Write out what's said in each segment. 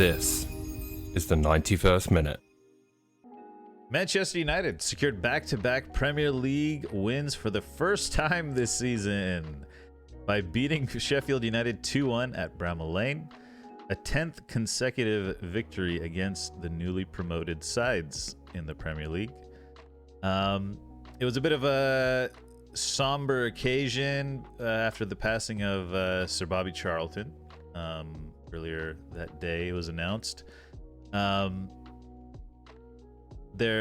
This is the 91st minute. Manchester United secured back-to-back Premier League wins for the first time this season by beating Sheffield United 2-1 at Bramall Lane, a 10th consecutive victory against the newly promoted sides in the Premier League. It was a bit of a somber occasion after the passing of Sir Bobby Charlton. Earlier that day it was announced. There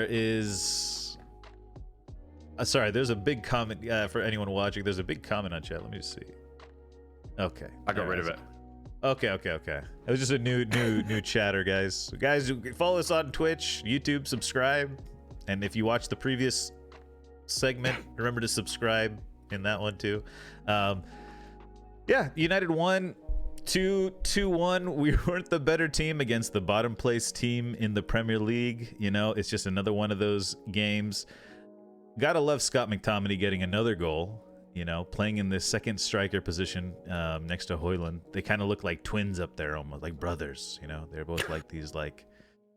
is there's a big comment for anyone watching. There's a big comment on chat. Let me just see. Okay, I got rid of it. Okay. It was just a new chatter, guys. Guys, follow us on Twitch, YouTube, subscribe, and if you watch the previous segment, remember to subscribe in that one too. Yeah, United won 2-1. We weren't the better team against the bottom place team in the Premier League. You know, it's just another one of those games. Gotta love Scott McTominay getting another goal. You know, playing in the second striker position next to Højlund. They kind of look like twins up there, almost like brothers. You know, they're both like these, like,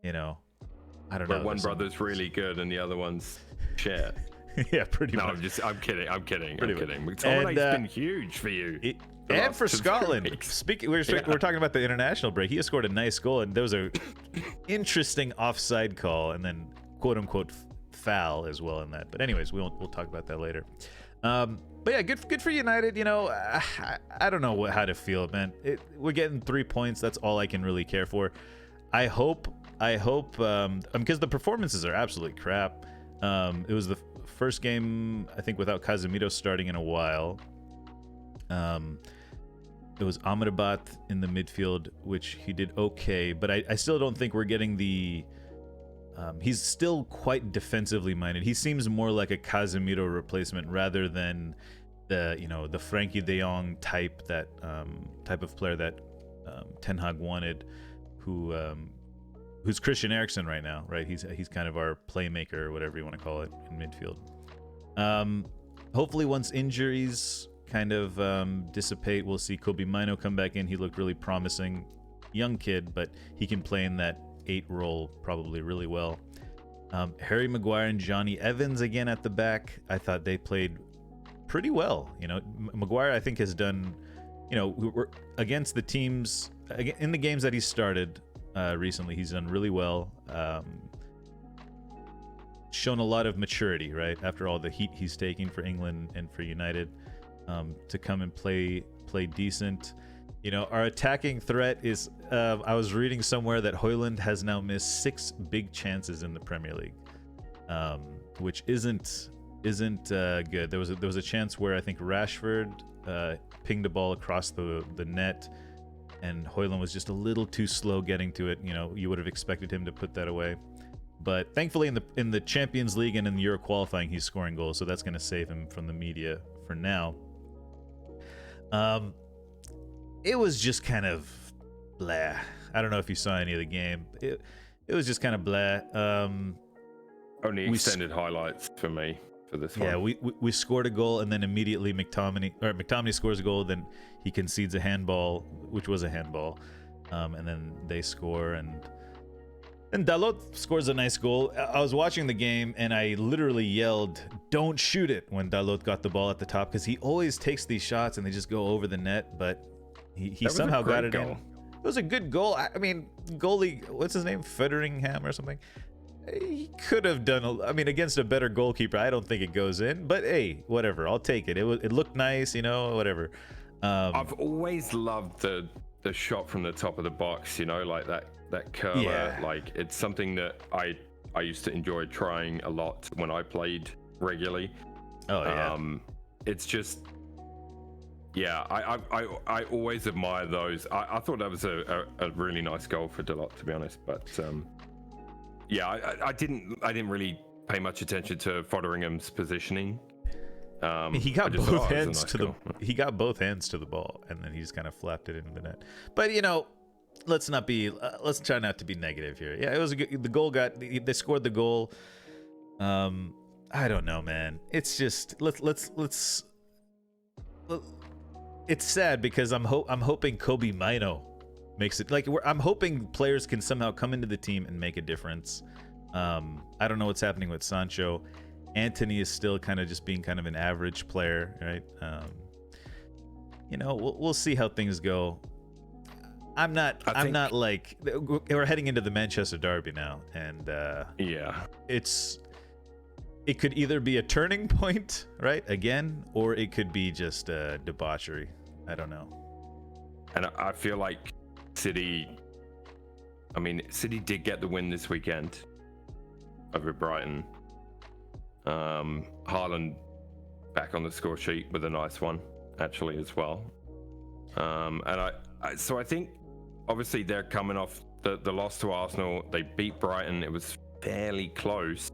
you know, I don't know. But one brother's really good and the other one's shit. Yeah, pretty much. No, I'm kidding. McTominay's been huge for you. And for Scotland. Speaking, we're talking about the international break. He has scored a nice goal, and there was a interesting offside call, and then quote unquote foul as well in that. But anyways, we'll talk about that later. But yeah, good for United. You know, I don't know how to feel, man. We're getting 3 points. That's all I can really care for. I hope, because the performances are absolutely crap. It was the first game, I think, without Casemiro starting in a while. It was Amrabat in the midfield, which he did okay, but I still don't think we're getting the... he's still quite defensively minded. He seems more like a Casemiro replacement rather than the Frankie de Jong type, that type of player that Ten Hag wanted, who's Christian Eriksen right now, right? He's kind of our playmaker, or whatever you want to call it, in midfield. Hopefully once injuries kind of dissipate, we'll see Kobbie Mainoo come back in. He looked really promising. Young kid, but he can play in that 8 role probably really well. Harry Maguire and Johnny Evans again at the back. I thought they played pretty well. You know, Maguire, I think, has done, you know, against the teams in the games that he started recently, he's done really well. Shown a lot of maturity, right, after all the heat he's taking for England and for United, to come and play decent. You know, our attacking threat is, I was reading somewhere that Højlund has now missed 6 big chances in the Premier League, which isn't good. There was a chance where I think Rashford pinged a ball across the net, and Højlund was just a little too slow getting to it. You know, you would have expected him to put that away. But thankfully in the Champions League and in the Euro qualifying, he's scoring goals, so that's going to save him from the media for now. It was just kind of blah. I don't know if you saw any of the game. It was just kind of blah. Only extended highlights for me for this one. Yeah, we scored a goal, and then immediately McTominay scores a goal, then he concedes a handball, which was a handball, and then they score, and Dalot scores a nice goal. I was watching the game, and I literally yelled, "Don't shoot it," when Dalot got the ball at the top, because he always takes these shots and they just go over the net, but he somehow got it in. It was a good goal. I mean, goalie, what's his name? Federingham or something? He could have done, against a better goalkeeper, I don't think it goes in, but hey, whatever, I'll take it. It looked nice, you know, whatever. I've always loved the shot from the top of the box, you know, like that curler. Yeah. Like, it's something that I used to enjoy trying a lot when I played regularly. Oh yeah. It's just, yeah, I always admire those. I thought that was a really nice goal for Dalot, to be honest, but yeah, I didn't really pay much attention to Fotheringham's positioning. He got both hands to the ball, and then he just kind of flapped it into the net. But you know, let's try not to be negative here. Yeah, it was they scored the goal. I don't know, man. It's just it's sad because I'm hoping Kobbie Mainoo makes it like I'm hoping players can somehow come into the team and make a difference. I don't know what's happening with Sancho. Antony is still kind of just being kind of an average player, right? We'll see how things go. I'm not like we're heading into the Manchester derby now, and it could either be a turning point, right, again, or it could be just debauchery. I don't know. And I feel like City did get the win this weekend over Brighton. Haaland back on the score sheet with a nice one, actually, as well. So I think, obviously, they're coming off the loss to Arsenal. They beat Brighton. It was fairly close.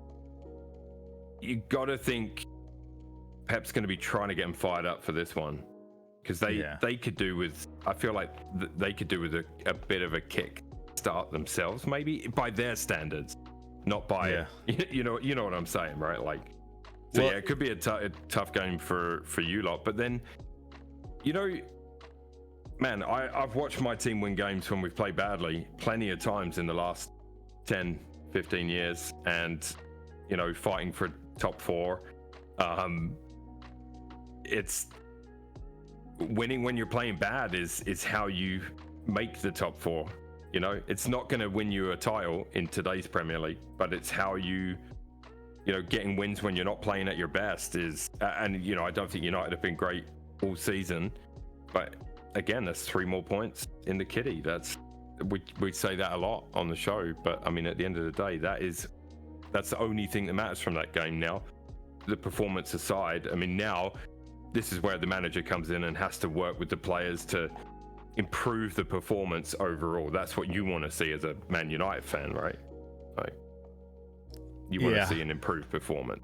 You got to think Pep's going to be trying to get them fired up for this one, because they could do with. I feel like they could do with a bit of a kick start themselves, maybe by their standards, not by you know what I'm saying, right? Like, so it could be a tough game for you lot. But then, man, I've watched my team win games when we've played badly plenty of times in the last 10, 15 years, and fighting for top 4. It's winning when you're playing bad is how you make the top 4. It's not going to win you a title in today's Premier League, but it's how getting wins when you're not playing at your best is. And I don't think United have been great all season, but again, that's 3 more points in the kitty. We say that a lot on the show, but I mean, at the end of the day, that's the only thing that matters from that game now. The performance aside, I mean, now this is where the manager comes in and has to work with the players to improve the performance overall. That's what you want to see as a Man United fan, right? Like, you want to see an improved performance.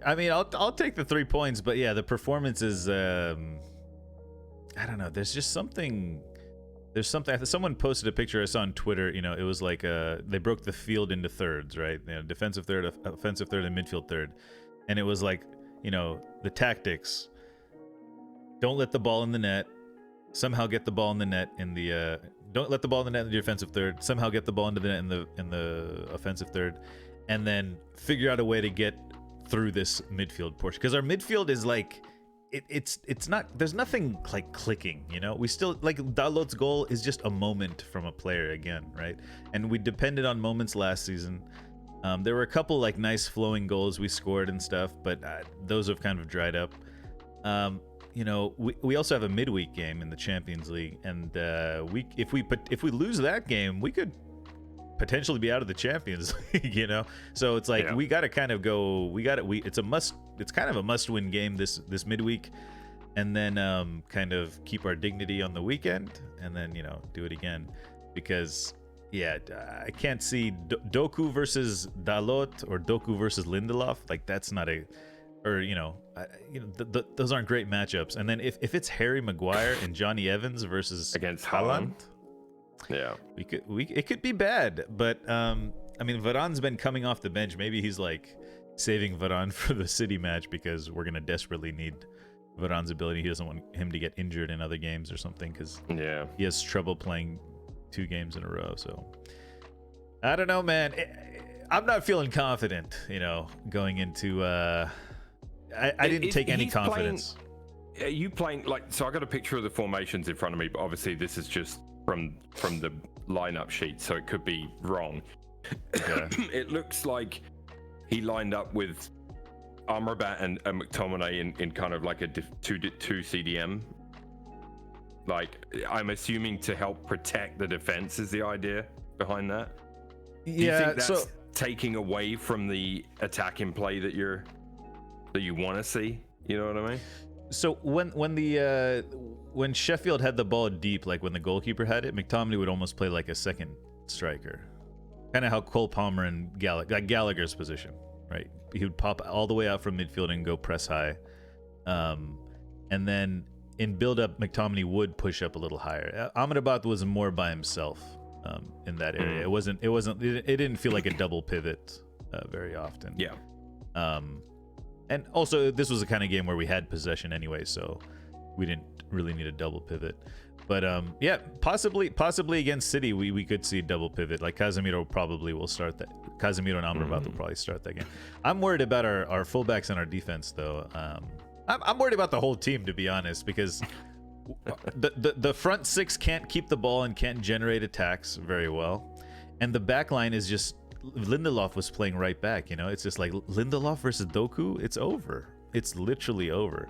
I mean, I'll take the 3 points, but yeah, the performance is I don't know. There's just something. There's something. Someone posted a picture I saw on Twitter. It was like they broke the field into thirds, right? Defensive third, offensive third, and midfield third. And it was like, the tactics. Don't let the ball in the net. Somehow get the ball in the net in the. Don't let the ball in the net in the defensive third. Somehow get the ball into the net in the offensive third, and then figure out a way to get through this midfield portion. Because our midfield is like. It's not, there's nothing like clicking, we still, like, Dalot's goal is just a moment from a player again, right? And we depended on moments last season. There were a couple like nice flowing goals we scored and stuff, but those have kind of dried up. We also have a midweek game in the Champions League, and if we lose that game, we could potentially be out of the Champions League, So it's like we got to kind of go. It's kind of a must-win game this midweek, and then kind of keep our dignity on the weekend, and then do it again, because I can't see Doku versus Dalot or Doku versus Lindelof. Like, that's not those aren't great matchups. And then if it's Harry Maguire and Johnny Evans versus against Haaland. Yeah, it could be bad, but I mean, Varane's been coming off the bench. Maybe he's like saving Varane for the City match, because we're gonna desperately need Varane's ability. He doesn't want him to get injured in other games or something, because he has trouble playing 2 games in a row. So I don't know, man. I'm not feeling confident, going into. I didn't take any confidence. Are you playing like? So I got a picture of the formations in front of me, but obviously this is just from the lineup sheet, so it could be wrong. It looks like he lined up with Amrabat and McTominay in kind of like a 2 CDM. Like, I'm assuming to help protect the defense is the idea behind that. Do you think that's taking away from the attacking play that you want to see? You know what I mean? So when Sheffield had the ball deep, like when the goalkeeper had it, McTominay would almost play like a second striker, kind of how Cole Palmer and Gallagher's position, right? He would pop all the way out from midfield and go press high, and then in build-up, McTominay would push up a little higher. Amrabat was more by himself in that area. It didn't feel like a double pivot very often. Yeah. And also, this was the kind of game where we had possession anyway, so we didn't really need a double pivot. But yeah, possibly against City, we could see double pivot. Like Casemiro probably will start that. Casemiro and Amrabat will probably start that game. I'm worried about our fullbacks and our defense, though. I'm worried about the whole team, to be honest, because the front six can't keep the ball and can't generate attacks very well, and the back line is just Lindelof was playing right back. You know, it's just like Lindelof versus Doku. It's over. It's literally over.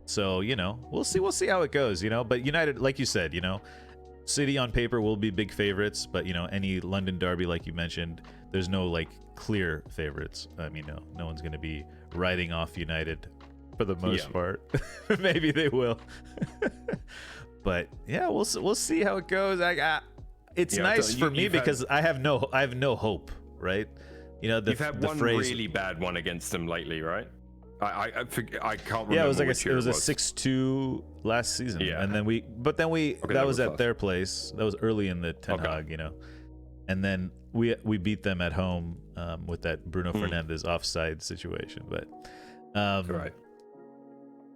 So, you know, we'll see how it goes, you know. But United, like you said, you know, City on paper will be big favorites, but, you know, any London derby, like you mentioned, there's no, like, clear favorites. I mean, no one's going to be riding off United for the most part. Maybe they will. But, yeah, we'll see how it goes. It's nice for me because I have no hope, right? You know, you've had one really bad one against them lately, right? I can't remember. Yeah, it was like it was a 6-2 last season. Yeah, and then that was at their place. That was early in the Ten Hag, you know, and then we beat them at home with that Bruno Fernandes offside situation. But right,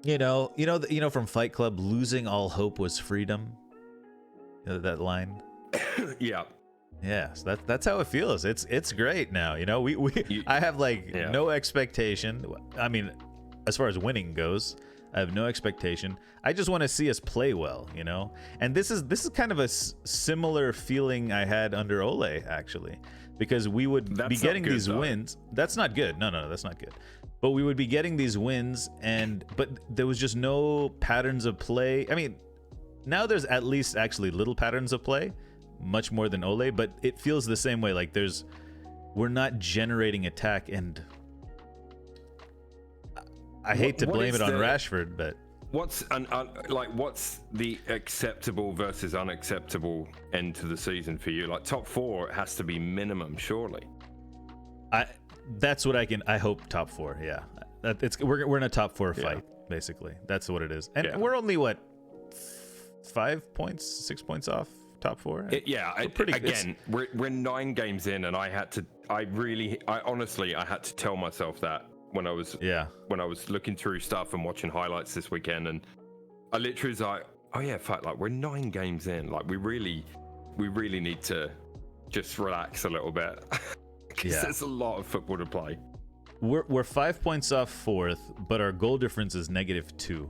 you know from Fight Club, losing all hope was freedom. You know, that line. Yeah. Yeah, so that's how it feels. It's great now. You know, I have no expectation. I mean, as far as winning goes, I have no expectation. I just want to see us play well, you know. And this is kind of a similar feeling I had under Ole, actually, because we would be getting these wins. That's not good. No, that's not good. But we would be getting these wins, but there was just no patterns of play. I mean, now there's at least actually little patterns of play. Much more than Ole, but it feels the same way. Like we're not generating attack, and I hate to blame it on Rashford, but what's the acceptable versus unacceptable end to the season for you? Like top four has to be minimum, surely. That's what I hope top four. Yeah, we're in a top four fight basically. That's what it is, and we're only 5 points, 6 points off. Top four. We're 9 games in, and I honestly had to tell myself that when I was looking through stuff and watching highlights this weekend, and I literally was like, oh yeah, fuck, like we're 9 games in, like we really need to just relax a little bit because there's a lot of football to play. We're 5 points off fourth, but our goal difference is -2.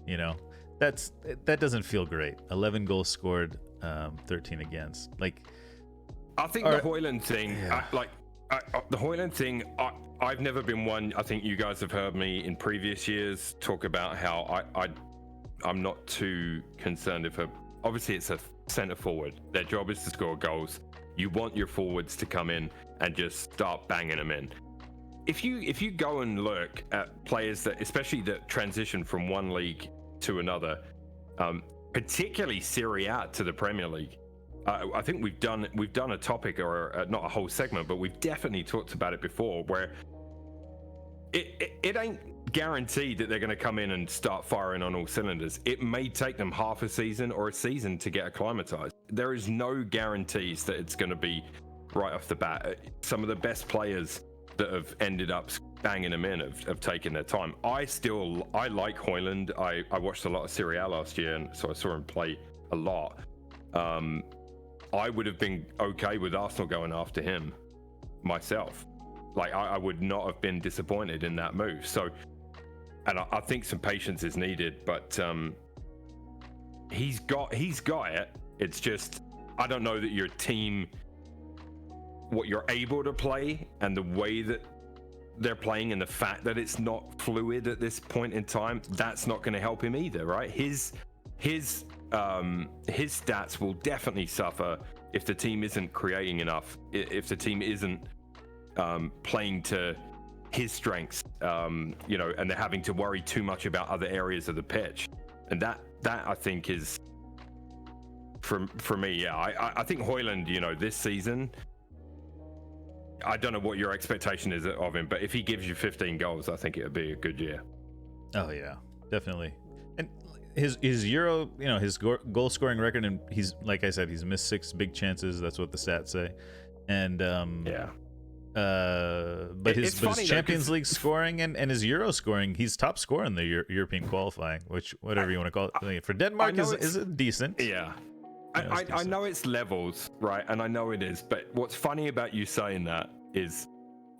You know, that doesn't feel great. 11 goals scored. 13 against. Like, I think the Højlund thing, the Højlund thing, I've never been one. I think you guys have heard me in previous years talk about how I'm not too concerned if obviously it's a centre forward. Their job is to score goals. You want your forwards to come in and just start banging them in. If you go and look at players that, especially that transition from one league to another, particularly Serie A to the Premier League. I think we've done a topic or not a whole segment, but we've definitely talked about it before, where it ain't guaranteed that they're going to come in and start firing on all cylinders. It may take them half a season or a season to get acclimatized. There is no guarantees that it's going to be right off the bat. Some of the best players that have ended up banging them in have taken their time. I like Højlund. I watched a lot of Serie A last year, and so I saw him play a lot. I would have been okay with Arsenal going after him myself. Like I would not have been disappointed in that move. So, and I think some patience is needed, but he's got it. It's just, I don't know that your team, what you're able to play and the way that they're playing and the fact that it's not fluid at this point in time, that's not going to help him either, right? His stats will definitely suffer if the team isn't creating enough, if the team isn't playing to his strengths, you know, and they're having to worry too much about other areas of the pitch. And that I think is, for me, I think Højlund, you know, this season, I don't know what your expectation is of him, but if he gives you 15 goals, I think it would be a good year. Oh yeah, definitely. And his Euro, you know, his goal scoring record, and he's, like I said, he's missed 6 big chances. That's what the stats say. And But his funny though, Champions 'cause League scoring and his Euro scoring, he's top scorer in the European qualifying, which whatever you want to call it. I mean, for Denmark is decent. Yeah. It's I decent. know it's levels, right? And I know it is. But what's funny about you saying that is,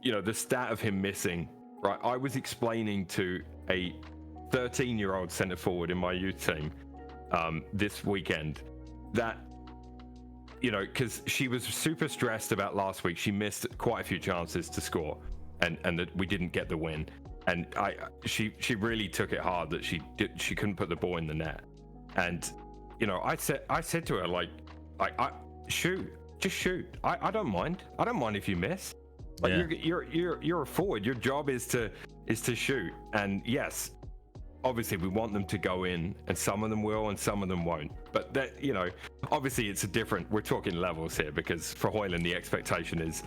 the stat of him missing, right? I was explaining to a 13-year-old centre forward in my youth team this weekend that, because she was super stressed about last week. She missed quite a few chances to score, and that we didn't get the win. And she really took it hard that she couldn't put the ball in the net. And I said to her, like, shoot, just shoot. I don't mind. I don't mind if you miss. Like, you're a forward. Your job is to shoot. And yes, obviously we want them to go in, and some of them will and some of them won't. But that, obviously we're talking levels here, because for Højlund the expectation is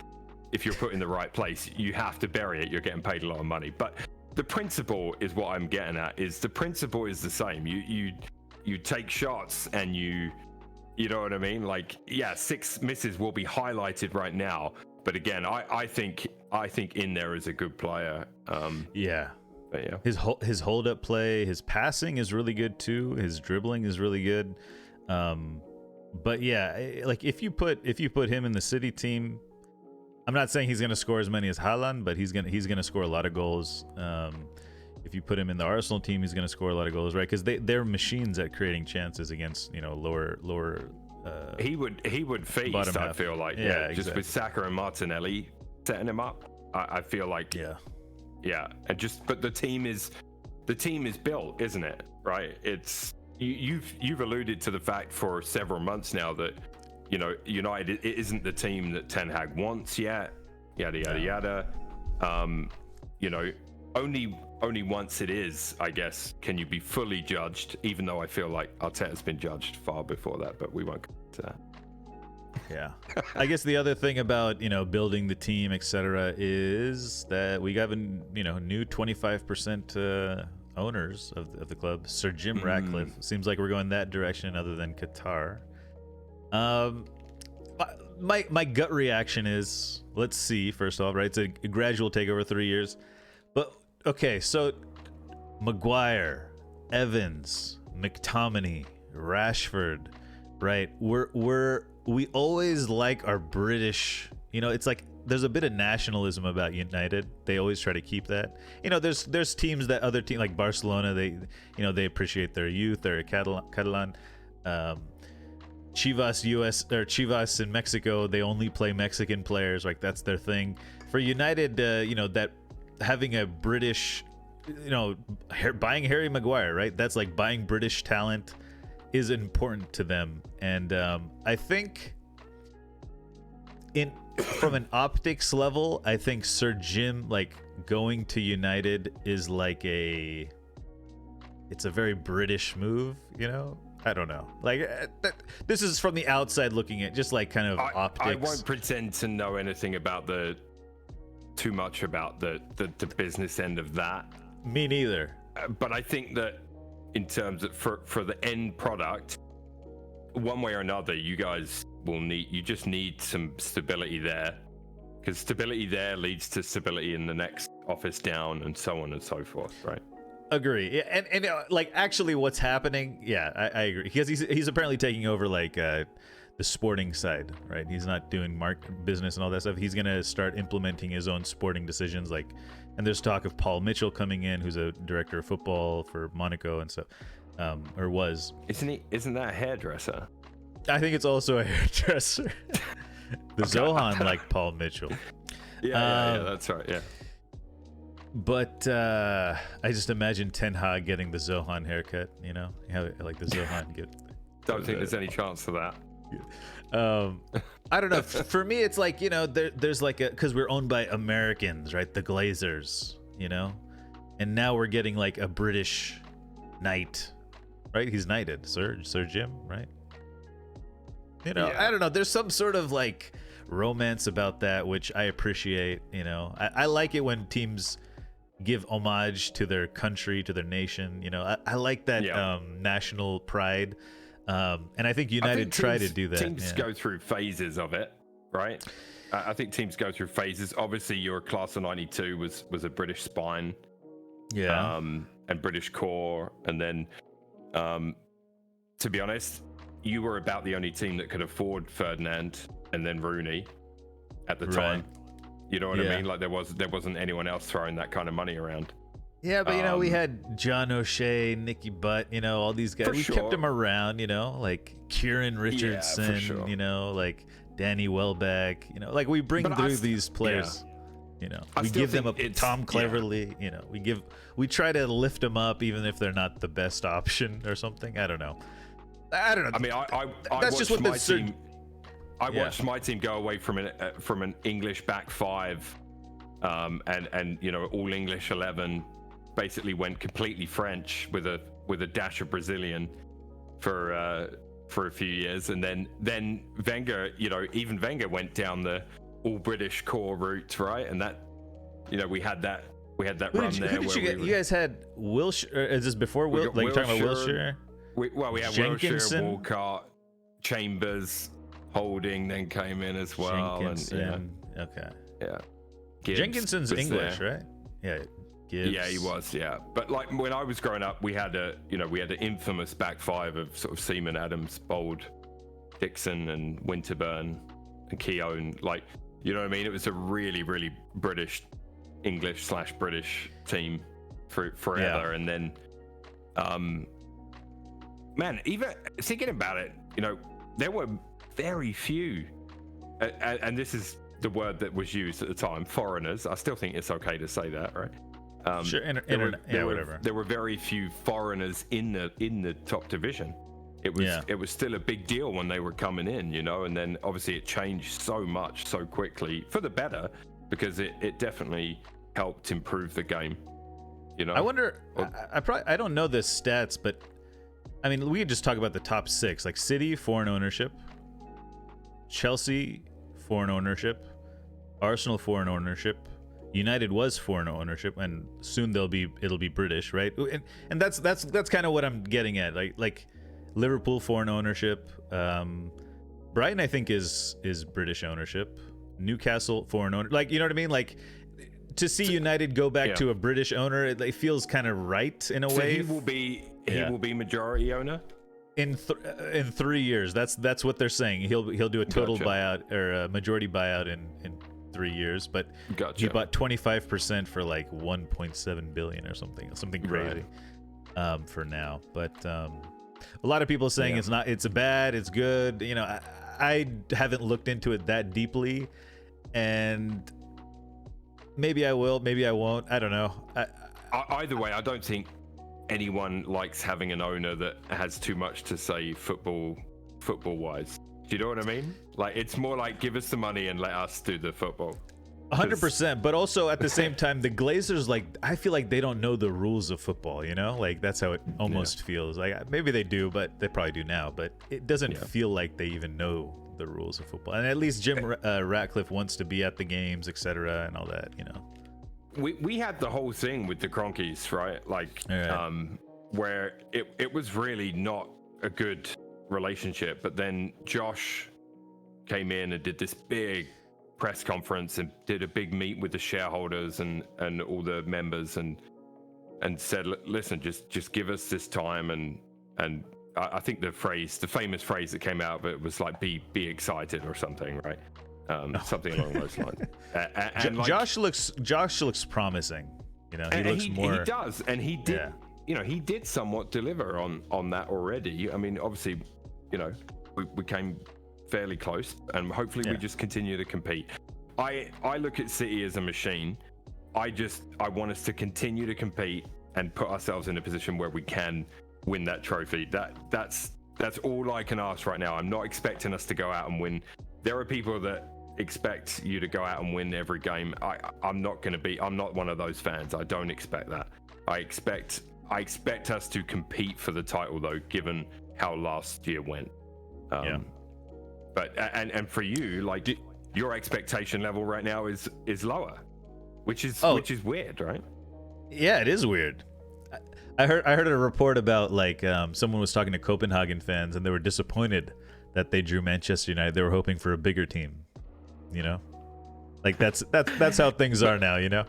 if you're put in the right place, you have to bury it. You're getting paid a lot of money. But the principle is what I'm getting at, is the principle is the same. You take shots and you know what I mean? Like, yeah, 6 misses will be highlighted right now. But again, I think in there is a good player. Yeah. But yeah. His hold up play, his passing is really good too. His dribbling is really good. But yeah, like if you put him in the City team, I'm not saying he's gonna score as many as Haaland, but he's gonna score a lot of goals. If you put him in the Arsenal team, he's gonna score a lot of goals, right? Because they're machines at creating chances against lower. He would feast. I feel like exactly. Just with Saka and Martinelli setting him up. I feel like yeah, and but the team is built, isn't it? Right? It's you've alluded to the fact for several months now that United it isn't the team that Ten Hag wants yet. Yada yada yada. Only once it is, I guess, can you be fully judged. Even though I feel like Arteta's been judged far before that, but we won't go to that. Yeah, I guess the other thing about building the team, etc., is that we got new 25% owners of the club. Sir Jim Ratcliffe seems like we're going that direction, other than Qatar. My gut reaction is, let's see. First off, right, it's a gradual takeover, 3 years, but okay, so Maguire, Evans, McTominay, Rashford, right? We always like our British, it's like there's a bit of nationalism about United. They always try to keep that. There's teams that other teams like Barcelona, they appreciate their youth. They're Catalan. Chivas in Mexico, they only play Mexican players. Like, that's their thing. For United, that having a British, buying Harry Maguire, right? That's like buying British talent is important to them. And I think from an optics level, I think Sir Jim, like, going to United is like it's a very British move, I don't know. Like, this is from the outside looking at, just like kind of optics. I won't pretend to know anything about too much about the business end of that. Me neither. But I think that in terms of for the end product, one way or another, you guys you just need some stability there, because stability there leads to stability in the next office down, and so on and so forth, right? Agree. Yeah, and like, actually what's happening, I agree, because he's apparently taking over like the sporting side, right? He's not doing business and all that stuff. He's gonna start implementing his own sporting decisions, like, and there's talk of Paul Mitchell coming in, who's a director of football for Monaco and stuff, or was. Isn't that a hairdresser? I think it's also a hairdresser. The Zohan like Paul Mitchell. Yeah, that's right. Yeah. But I just imagine Ten Hag getting the Zohan haircut. Like the Zohan get. Don't think there's any chance for that. I don't know. For me, it's like, there's like because we're owned by Americans, right? The Glazers, and now we're getting like a British knight, right? He's knighted, Sir Jim, right? I don't know. There's some sort of like romance about that, which I appreciate. I like it when teams give homage to their country, to their nation. I like that national pride. And I think United try to do that. Teams go through phases of it, right? I think teams go through phases. Obviously, your class of '92 was a British spine, and British core, and then, to be honest, you were about the only team that could afford Ferdinand and then Rooney at the time. You know what I mean? Like there wasn't anyone else throwing that kind of money around. Yeah, but we had John O'Shea, Nicky Butt, all these guys. We kept them around, like Kieran Richardson, like Danny Welbeck, like we bring through these players. We give them Tom Cleverley. We try to lift them up even if they're not the best option or something. I don't know. I mean, I that's just what my team. I watched my team go away from an English back five, and all English 11, basically went completely French with a dash of Brazilian for a few years, and then Wenger, even Wenger went down the all British core route, right? And that, we had that run there. Who did you guys had Wilshere? Is this before Will? Like you're talking about Wilshere? We had Wilshere, Walcott, Chambers, Holding then came in as well. Jenkinson. Okay. Yeah. Jenkinson's English, right? Yeah. Gibbs. Yeah, he was. Yeah, but like when I was growing up, we had an infamous back five of sort of Seaman, Adams, Bold, Dixon, and Winterburn, and Keown. Like, you know what I mean? It was a really, really British, English/British team for forever. And then, man, even thinking about it, there were very few, and this is the word that was used at the time, foreigners. I still think it's okay to say that, right? Sure, whatever. There were very few foreigners in the top division. It was still a big deal when they were coming in, and then obviously it changed so much so quickly for the better, because it definitely helped improve the game. I wonder. I don't know the stats, but I mean, we could just talk about the top six, like City, foreign ownership, Chelsea, foreign ownership, Arsenal, foreign ownership, United was foreign ownership, and soon it'll be British, right? And that's kind of what I'm getting at. Like Liverpool, foreign ownership, Brighton I think is British ownership, Newcastle, foreign owner. Like, you know what I mean? Like, to see United go back to a British owner, it feels kind of right in a way. He will be majority owner in 3 years. That's what they're saying. He'll do a total buyout or a majority buyout in 3 years, but he bought 25% for like 1.7 billion or something crazy, for now. But a lot of people saying it's bad, it's good. I haven't looked into it that deeply, and maybe I will, maybe I won't. I don't know. Either way, I don't think anyone likes having an owner that has too much to say football wise. Do you know what I mean? Like, it's more like, give us the money and let us do the football. 100%. But also at the same time, the Glazers, like, I feel like they don't know the rules of football, Like, that's how it almost feels. Like, maybe they do, but they probably do now. But it doesn't feel like they even know the rules of football. And at least Jim Ratcliffe wants to be at the games, etc., and all that, We had the whole thing with the Cronkies, right? Like, where it was really not a good relationship, but then Josh came in and did this big press conference and did a big meet with the shareholders and all the members and said, listen, just give us this time, and I think the famous phrase that came out of it was like, be excited or something, right? Something along those lines. And like, Josh looks promising. He looks more. He does, and he did. He did somewhat deliver on that already. I mean, obviously, we came fairly close, and hopefully we just continue to compete. I look at City as a machine. I want us to continue to compete and put ourselves in a position where we can win that trophy. That's all I can ask right now. I'm not expecting us to go out and win. There are people that expect you to go out and win every game. I'm not one of those fans. I don't expect that. I expect us to compete for the title, though, given how last year went. But and for you, like, your expectation level right now is lower, which is weird, right? Yeah, it is weird. I heard a report about, like, someone was talking to Copenhagen fans, and they were disappointed that they drew Manchester United. They were hoping for a bigger team, Like that's how things are now, you know.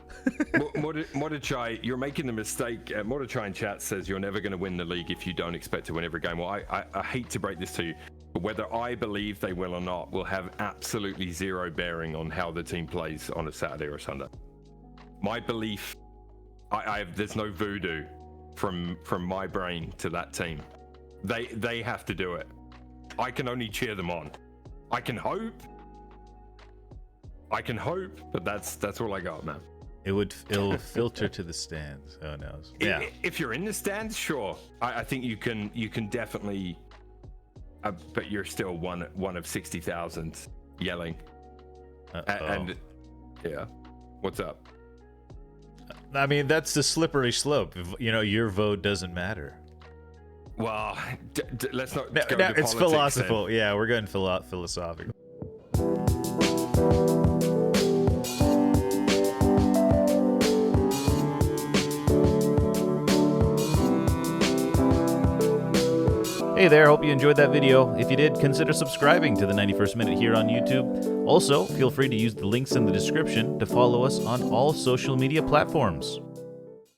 Mordechai, you're making the mistake. Mordechai in chat says you're never going to win the league if you don't expect to win every game. Well, I hate to break this to you, but whether I believe they will or not will have absolutely zero bearing on how the team plays on a Saturday or a Sunday. My belief, there's no voodoo from my brain to that team. They have to do it. I can only cheer them on. I can hope, but that's all I got, man. It'll filter to the stands. Who knows? Yeah. If you're in the stands, sure. I think you can definitely, but you're still one of 60,000 yelling. And yeah, what's up? I mean, that's the slippery slope. You know, your vote doesn't matter. Well, let's not go No, to it's politics philosophical. then. Yeah, we're going philosophical. Hey there, hope you enjoyed that video. If you did, consider subscribing to the 91st Minute here on YouTube. Also, feel free to use the links in the description to follow us on all social media platforms.